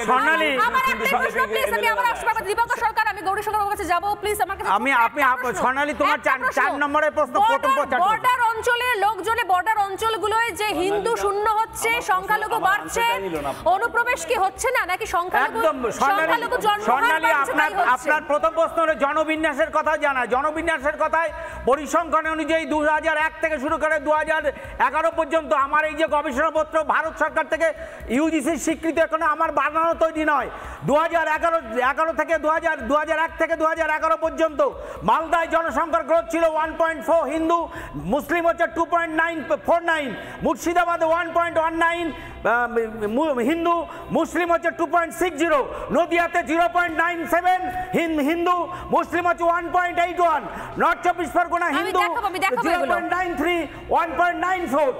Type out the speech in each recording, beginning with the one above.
স্বর্ণালী স্বর্ণালী তোমার 4 নম্বরের প্রশ্ন বর্ডার অঞ্চলে লোকজনে বর্ডার অঞ্চলগুলোয় যে হিন্দু শূন্য হচ্ছে, সংখ্যালঘু বাড়ছে, অনুপ্রবেশ কি হচ্ছে না নাকি সংখ্যালঘু? স্বর্ণালী আপনার প্রথম প্রশ্ন হলো জনবিন্যাসের কথা জানা। জনবিন্যাসের কথায় পরিসংখ্যান অনুযায়ী 2001 থেকে শুরু করে 2011 পর্যন্ত আমার এই যে গবেষণাপত্র ভারত সরকার থেকে ইউজিসির স্বীকৃত, এখনো আমার বানানো তৈরি নয়। 2001 থেকে 2011 পর্যন্ত মালদায় জনসংখ্যার গ্রোথ ছিল 1.4, হিন্দু মুসলিম হচ্ছে 2.949, মুর্শিদাবাদে 1.19, হিন্দু মুসলিম হচ্ছে 2.60, নদিয়াতে 0.97, হিন্দু মুসলিম হচ্ছে 1.81, নর্থ চব্বিশ পরগনা হিন্দু 0.93, 1.94,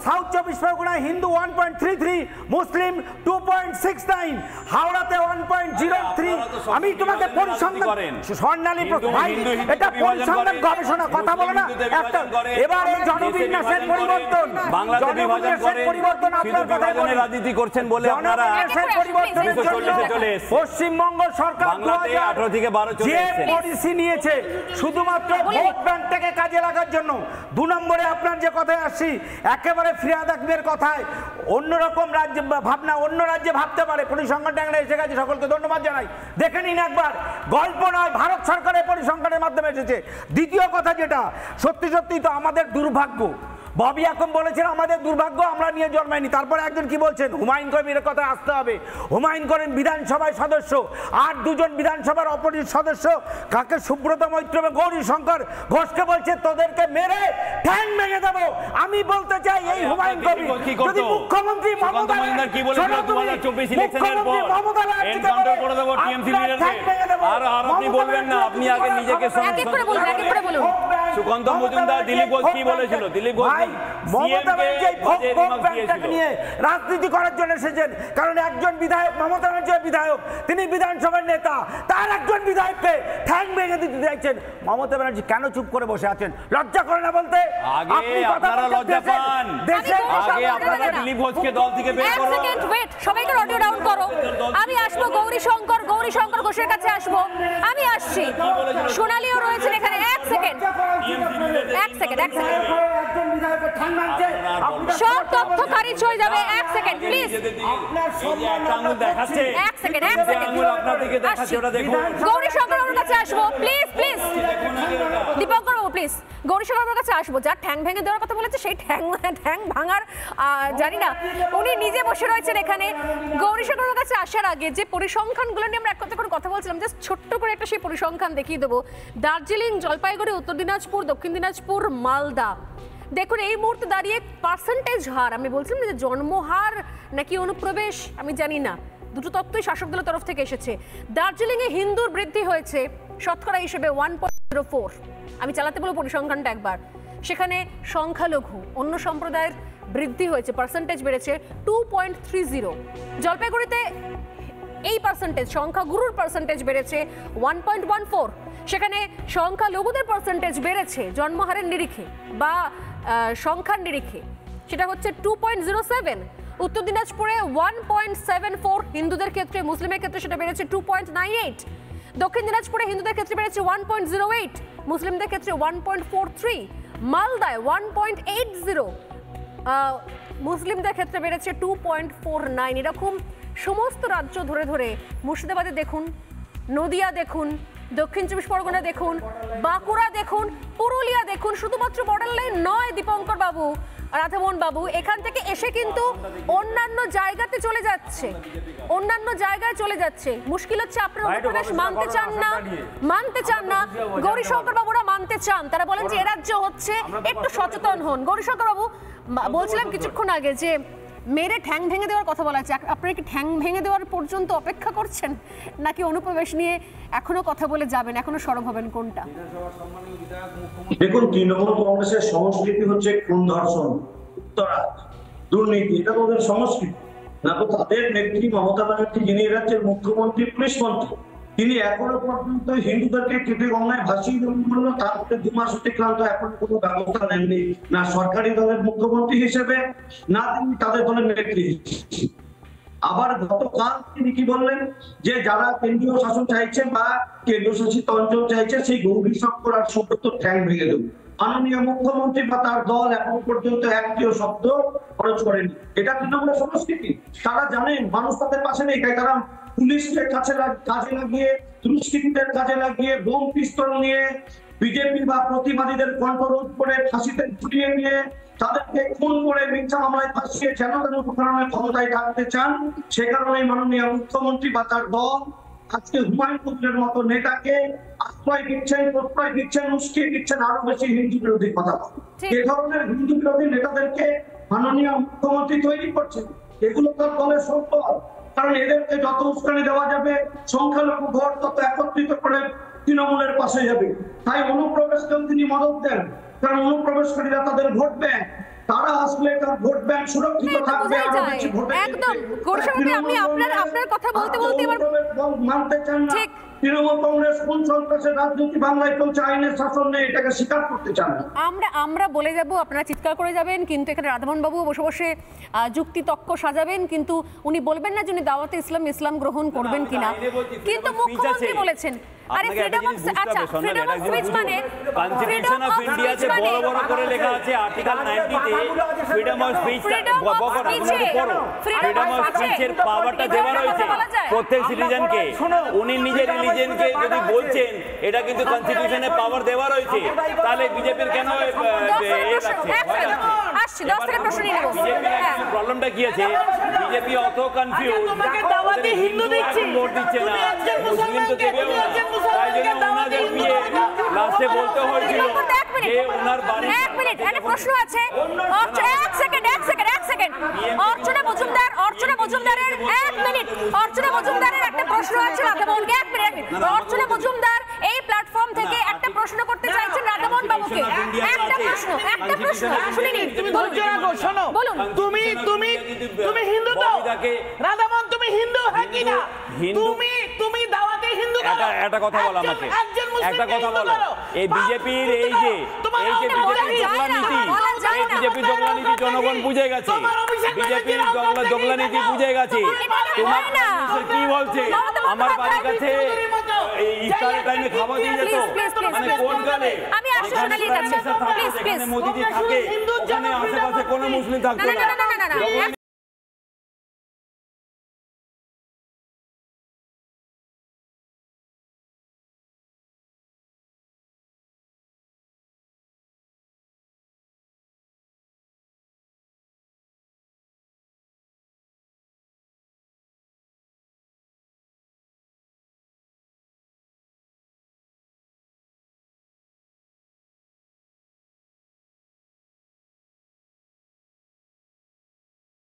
সাউথ চব্বিশ পরগনা হিন্দু 1.33, মুসলিম 2.69, হাওড়াতে 1.03। আমি তোমাকে পরিসংখ্যান স্বর্ণালী ভাই, এটা পরিসংখ্যান গবেষণা কথা বলো না একটা। এবার এই জনবিন্যাসের পরিবর্তন, জনবিন্যাসের পরিবর্তন আপনার কথাই বলে রাজনীতি করছেন বলে আপনারা পরিবর্তনের জন্য পশ্চিমবঙ্গ সরকার 2018 থেকে 12 যে পলিসি নিয়েছে শুধুমাত্র ভোট ব্যাংকটাকে কাজে লাগার জন্য। 2 নম্বরে আপনার যে কথায় আসছি, একেবারে ফিরাদ আহমেদের কথায় অন্যরকম রাজ্য ভাবনা, অন্য রাজ্যে ভাবতে পারে, পরিসংখ্যান ট্যাংরা এসে গেছে, সকলকে ধন্যবাদ জানাই। দেখে নিন একবার, গল্প নয়, ভারত সরকারের পরিসংখ্যানের মাধ্যমে এসেছে। দ্বিতীয় কথা যেটা সত্যি সত্যি তো আমাদের দুর্ভাগ্য, ববি এখন বলেছেন আমাদের দুর্ভাগ্য আমরা নিয়ে জন্মাইনি। তারপরে একজন কি বলছেন, হুমায়ুন কবিরের কথা আসতে হবে। হুমায়ুন কবির বিধানসভায় সদস্য, আর 2 জন বিধানসভার অপোজিট সদস্য কাকে সুব্রত মৈত্র এবং গৌরী শঙ্কর ঘোষকে বলছে তোদেরকে মেরে ঠ্যাং ভেঙে দেবো। আমি বলতে চাই এই হুমায়ুন কবির যদি মুখ্যমন্ত্রী মমতা কি বলেছিল 2024 ইলেকশনের পর এনকাউন্টার করে দেব টিএমসি লিডারকে, আর আপনি বলবেন না, আপনি আগে নিজেকে বলুন। সুকান্ত মজুমদার দিলীপ ঘোষ কি বলেছিল? দিলীপ ঘোষ মমতা ব্যানার্জি নিয়ে রাজনীতি করার জন্য এসেছেন, কারণ একজন বিধায়ক, মমতা ব্যানার্জি বিধায়ক, তিনি বিধানসভার নেতা, তার একজন বিধায়ককে ঠ্যাং ভেঙে দিতে চাইছেন। মমতা ব্যানার্জি কেন চুপ করে বসে আছেন? লজ্জা করে না বলতে? আগে আপনারা লজ্জা পান, আগে আপনারা দিলীপ ঘোষকে দল থেকে বের করুন। সবাইকে অডিও ডাউন করো। আমি আসবো গৌরী শঙ্কর ঘোষের কাছে আসবো, আমি আসছি। সোনালীও রয়েছেন এখানে। এক সেকেন্ড সব তথ্য খারিজ হয়ে যাবে। এক সেকেন্ড প্লিজ, এক সেকেন্ড গৌরী শঙ্কর কাছে আসবো please, Dipankar Babu please Gauri Shankar কাছে আসবো। যার ঠ্যাং ভেঙে দেওয়ার কথা বলেছে সেই ঠ্যাং ভাঙার জানি না, উনি নিজে বসে রয়েছেন এখানে। গৌরী শঙ্কর কাছে আসার আগে যে পরিসংখ্যানগুলো নিয়ে আমরা একটা করে কথা বলছিলাম, জাস্ট ছোট্ট করে একটা সেই পরিসংখ্যান দেখিয়ে দেবো। দার্জিলিং, জলপাইগুড়ি, উত্তর দিনাজপুর, দক্ষিণ দিনাজপুর, মালদা, দেখুন এই মুহূর্তে দাঁড়িয়ে পার্সেন্টেজ হার, আমি বলছিলাম যে জন্মহার নাকি অনুপ্রবেশ আমি জানি না, দুটো তত্ত্বই শাসক দলের তরফ থেকে এসেছে। দার্জিলিংয়ে হিন্দুর বৃদ্ধি হয়েছে শতকরা হিসেবে 1.04। আমি চালাতে বলবো পরিসংখ্যানটা একবার। সেখানে সংখ্যালঘু অন্য সম্প্রদায়ের বৃদ্ধি হয়েছে, পার্সেন্টেজ বেড়েছে 2.30। জলপাইগুড়িতে এই পার্সেন্টেজ, সংখ্যাগুরুর পার্সেন্টেজ বেড়েছে 1.14। সেখানে সংখ্যালঘুদের পার্সেন্টেজ বেড়েছে জন্মহারের নিরিখে বা সংখ্যার নিরিখে, সেটা হচ্ছে 2.07। উত্তর দিনাজপুরে 1.74 হিন্দুদের ক্ষেত্রে, মুসলিমের ক্ষেত্রে সেটা বেড়েছে 2.98। দক্ষিণ দিনাজপুরে হিন্দুদের ক্ষেত্রে বেড়েছে 1.08, মুসলিমদের ক্ষেত্রে 1.43। মালদায় 1.80, মুসলিমদের ক্ষেত্রে বেড়েছে 2.49। এরকম সমস্ত রাজ্য ধরে ধরে মুর্শিদাবাদে দেখুন, নদিয়া দেখুন, দক্ষিণ চব্বিশ পরগনা দেখুন, বাঁকুড়া দেখুন, পুরুলিয়া দেখুন, শুধুমাত্র বর্ডার লাইন নয় দীপঙ্কর বাবু, রাধামোহন বাবু, এখান থেকে এসে কিন্তু অন্যান্য জায়গাতে চলে যাচ্ছে, অন্যান্য জায়গায় চলে যাচ্ছে। মুশকিল হচ্ছে আপনারা অনুপ্রবেশ মানতে চান না। গৌরী শঙ্কর বাবুরা মানতে চান, তারা বলেন যে এ রাজ্য হচ্ছে, একটু সচেতন হন। গৌরী শঙ্কর বাবু, বলছিলাম কিছুক্ষণ আগে যে মেরে ঠ্যাং ভেঙে দেওয়ার কথা বলা আছে, আপনারা কি ঠ্যাং ভেঙে দেওয়ার পর্যন্ত অপেক্ষা করছেন নাকি অনুপ্রবেশ নিয়ে এখনো কথা বলে যাবেন, এখনো সরব হবেন, কোনটা? দেখুন, তৃণমূল কংগ্রেসের সংস্কৃতি হচ্ছে খুন, ধর্ষণ, দুর্নীতি, এটা ওদের সংস্কৃতি। না তো তাদের নেত্রী মমতা ব্যানার্জি, যিনি রাজ্যের মুখ্যমন্ত্রী, পুলিশ মন্ত্রী, তিনি এখনো পর্যন্ত হিন্দুদেরকে কেটে গঙ্গায় ভাসিয়ে দেবেন বলল, তারপরে 2 মাস অতিক্রান্ত এখনো কোনো ব্যবস্থা নেননি, না সরকারি দলের মুখ্যমন্ত্রী হিসেবে, না তিনি তাদের দলের নেত্রী। আবার গতকাল তিনি কি বললেন যে যারা কেন্দ্রীয় শাসন চাইছে বা কেন্দ্রীয় শাসিত অঞ্চল চাইছে সেই গৌরী শঙ্কর আর সুব্রত ঠ্যাং ভেঙে দেব। মাননীয় মুখ্যমন্ত্রী বা তার দল এখন পর্যন্ত একটিও শব্দ খরচ করেনি। এটা তৃণমূলের সংস্কৃতি। তারা জানেন মানুষ তাদের পাশে নেই, তাই তারা পুলিশকে কাজে লাগিয়ে, দুষ্কৃতীদের কাজে লাগিয়ে, বোম পিস্তল নিয়ে বিজেপি বা প্রতিবাদীদের কণ্ঠরোধ করে ফাঁসিতে ঝুলিয়ে নিয়ে তাদেরকে খুন করে মিথ্যা মামলায় ফাঁসিয়ে যেন তেন প্রকারণে ক্ষমতায় থাকতে চান। সে কারণে মাননীয় মুখ্যমন্ত্রী বা তার দল আজকে হুমায়ুন কবিরের মতো নেতাকে আশ্রয় দিচ্ছেন, প্রশ্রয় দিচ্ছেন, উস্কিয়ে দিচ্ছেন আরো বেশি হিন্দু বিরোধী কথা। এ ধরনের হিন্দু বিরোধী নেতাদেরকে মাননীয় মুখ্যমন্ত্রী তৈরি করছেন। এগুলো তার দলের সম্পদ, কারণ এদেরকে যত উস্কানি দেওয়া যাবে সংখ্যালঘু ভোট তত একত্রিত করে তৃণমূলের পাশে যাবে। তাই অনুপ্রবেশকেও তিনি মদত দেন, কারণ অনুপ্রবেশকারীরা তাদের ভোট ব্যাংক, তারা আসলে তার ভোট ব্যাংক সুরক্ষিত থাকবে। একদম আমি আপনার কথা বলতে এবার মানতে চান না। তৃণমূল কংগ্রেস কোন সন্ত্রাসের রাজনীতি বাংলায় চলছে, আইনের শাসন নেই, এটাকে স্বীকার করতে চান না। আমরা বলে যাব, আপনারা চিৎকার করে যাবেন, কিন্তু এখানে রাধামোহন বাবু বসে বসে যুক্তি তক্ক সাজাবেন, কিন্তু উনি বলবেন না যে উনি দাওয়াতে ইসলাম গ্রহণ করবেন কিনা। কিন্তু মুখ্যমন্ত্রী বলেছেন আরে ফ্রিডম অফ স্পিচ মানে কনস্টিটিউশন অফ ইন্ডিয়াতে বড় বড় করে লেখা আছে আর্টিকেল 90 তে freedom of speech freedom of স্পিচের পাওয়ারটা দেওয়া রয়েছে প্রত্যেক সিটিজেনকে। উনি নিজের রিলিজিয়নকে যদি বলছেন এটা কিন্তু কনস্টিটিউশনে পাওয়ার দেওয়া রয়েছে, তাহলে বিজেপির কেন আসছে 10 সেকেন্ড প্রশ্ন নিয়ে নেব। প্রবলেমটা কি আছে, বিজেপি অত কনফিউজ দাওয়াতে হিন্দু দিচ্ছি, ভোট দিচ্ছে না, মুসলিম তো দেবেও না, তাই জন্য ওনাদের বিয়ে লাস্টে বলতে হয়েছিল যে ওনার বাড়ি। এক মিনিট, একটা প্রশ্ন আছে। এক সেকেন্ড অর্চনা মজুমদারের 1 মিনিট, অর্চনা মজুমদারের একটা প্রশ্ন আছে রাধামোহনকে। 1 মিনিট, অর্চনা মজুমদার এই প্ল্যাটফর্ম থেকে একটা প্রশ্ন করতে চাইছেন রাধামোহন বাবুকে। একটা প্রশ্ন শুনিনি। তুমি ধৈর্য রাখো, শোনো। বলুন। তুমি হিন্দু তো রাধামোহন, তুমি হিন্দু হ্যাঁ কি না? তুমি দাওয়াতে হিন্দু করো। একটা কথা বলো আমাকে, একটা কথা বলো। এই বিজেপির এই যে বিজেপির দোগলা নীতি জনগণ বুঝে গেছে, বিজেপির দোগলা নীতি বুঝে গেছে। তোমার কি বলছে, আমার বাড়ির কাছে ইফতারের টাইমে খাবার দিয়ে যেত, মানে কোন গালে আমি আসছি সোনালির কাছে, প্লিজ মোদিজি থাকে, ওখানে আশেপাশে কোনো মুসলিম থাকতো না।